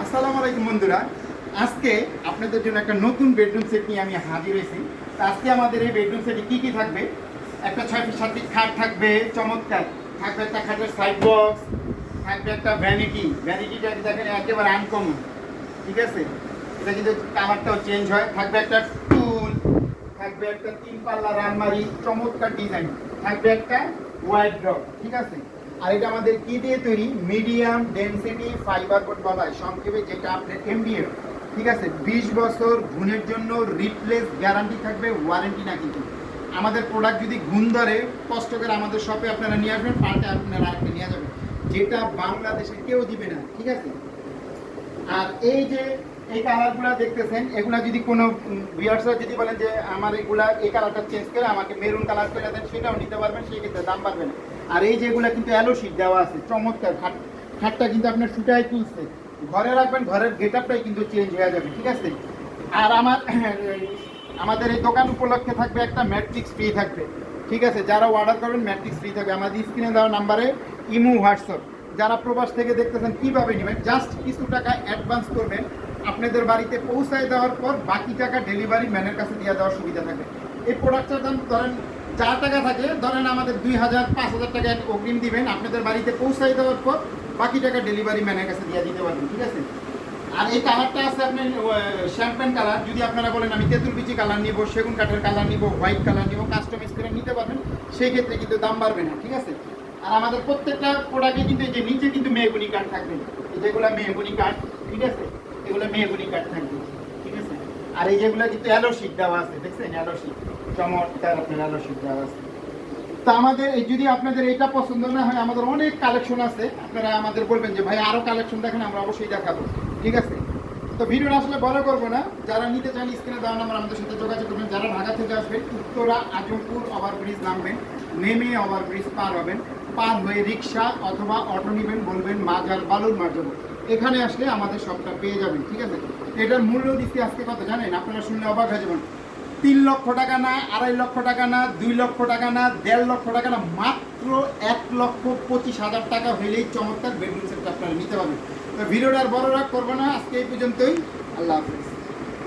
আসসালামু আলাইকুম বন্ধুরা, আজকে আপনাদের জন্য একটা নতুন বেডরুম সেট নিয়ে আমি হাজির হয়েছি। তো আজকে আমাদের এই বেডরুম সেটে কী কী থাকবে, একটা 6 ফিট খাট থাকবে, চমৎকার থাকবে, একটা খাটের সাইড বক্স থাকবে, একটা ভ্যানিটিটা দেখেন একেবারে আনকমন, ঠিক আছে। এটা কিন্তু কালারটাও চেঞ্জ হয়, থাকবে একটা টুল, থাকবে একটা 3 পাল্লার আলমারি, চমৎকার ডিজাইন, থাকবে একটা ওয়াইড ড্রপ, ঠিক আছে। আর এটা আমাদের কি দিয়ে তৈরি, মিডিয়াম ডেনসিটি ফাইবার বোর্ড বলা হয় সংক্ষেপে, যেটা আপনার এমডিএফ, ঠিক আছে। 20 বছর গুণের জন্য রিপ্লেস গ্যারান্টি থাকবে, ওয়ারেন্টি না। কিন্তু আমাদের প্রোডাক্ট যদি গুণ ধরে, কষ্ট করে আমাদের শপে আপনারা নিয়ে আসবেন, পাল্টে আপনারা আরেকটা নিয়ে যাবেন, যেটা বাংলাদেশে কেউ দিবে না, ঠিক আছে। আর এই যে এই কালারগুলো দেখতেছেন, এগুলা যদি কোনো ভিউয়ার্সরা যদি বলেন যে আমার এগুলা এই কালারটা চেঞ্জ করে আমাকে মেরুন কালার করে দেন, সেটাও নিতে পারবেন, সেই ক্ষেত্রে দাম পারবে না। আর এই যেগুলা কিন্তু অ্যালো শীট দেওয়া আছে, চমৎকার খাটটা কিন্তু আপনার ফুটাই তুলছে, ঘরে রাখবেন, ঘরের গেটআপটাই কিন্তু চেঞ্জ হয়ে যাবে, ঠিক আছে। আর আমাদের এই দোকান উপলক্ষে থাকবে একটা ম্যাট্রিক্স ফ্রি থাকবে, ঠিক আছে। যারা অর্ডার করবেন ম্যাট্রিক্স ফ্রি থাকবে। আমাদের স্ক্রিনে দেওয়া নাম্বারে ইমো, হোয়াটসঅ্যাপ, যারা প্রবাস থেকে দেখতেছেন কীভাবে নেবেন, জাস্ট কিছু টাকা অ্যাডভান্স করবেন, আপনাদের বাড়িতে পৌঁছায় দেওয়ার পর বাকি টাকা ডেলিভারি ম্যানের কাছে দিয়ে দেওয়ার সুবিধা থাকবে। এই প্রোডাক্টটার দাম ধরেন 4 টাকা থাকে, ধরেন আমাদের 2000 5000 টাকা অগ্রিম দিবেন, আপনাদের বাড়িতে পৌঁছায় দেওয়ার পর বাকি টাকা ডেলিভারি ম্যানের কাছে দিয়ে দিতে পারবেন, ঠিক আছে। আর এই কালারটা আছে আপনার শ্যাম্পেন কালার, যদি আপনারা বলেন আমি তেঁতুল বিচি কালার নিব, সেগুন কাঠের কালার নিব, হোয়াইট কালার নিব, কাস্টমাইজ করে নিতে পারবেন, সেই ক্ষেত্রে কিন্তু দাম বাড়বে না, ঠিক আছে। আর আমাদের প্রত্যেকটা প্রোডাক্টে কিন্তু এই যে নিচে কিন্তু মেহগুনি কাঠ থাকবে, যেগুলো মেহগুনি কাঠ, ঠিক আছে, এগুলো মেহগুনি কাঠ থাকবে, ঠিক আছে। আর এই যেগুলো কিন্তু অ্যালো শীট দেওয়া আছে, দেখছেন অ্যালো শীট, চমৎকার আপনার অ্যালো শীট দেওয়া আছে। তো আমাদের এই যদি আপনাদের এটা পছন্দ না হয়, আমাদের অনেক কালেকশন আছে, আপনারা আমাদের বলবেন যে ভাই আরও কালেকশন দেখেন, আমরা অবশ্যই দেখাবো, ঠিক আছে। তো ভিডিওটা আসলে বড় করবো না, যারা নিতে চান স্ক্রিনে দেওয়া নাম্বার আমাদের সাথে যোগাযোগ করবেন। যারা ঢাকা থেকে আসবেন, উত্তরা আজমপুর ওভারব্রিজ নামবেন, নেমে ওভারব্রিজ পার হবেন, পার হয়ে রিক্সা অথবা অটো নেবেন, বলবেন মাজার বালুর মার যাবো, এখানে আসলে আমাদের সবটা পেয়ে যাবেন, ঠিক আছে। এটার মূল্য দিচ্ছি আজকে কত জানেন, আপনারা শুনলে অবাক হয়ে যাবেন। 3 লক্ষ টাকা না, 2.5 লক্ষ টাকা না, 2 লক্ষ টাকা না, 1.5 লক্ষ টাকা না, মাত্র 1,25,000 টাকা হইলেই চমৎকার বেডরুম সেটটা আপনারা নিতে পারবেন। তো ভিডিওটা আর বড় রাখ করবো না, আজকে এই পর্যন্তই। আল্লাহ হাফেজ।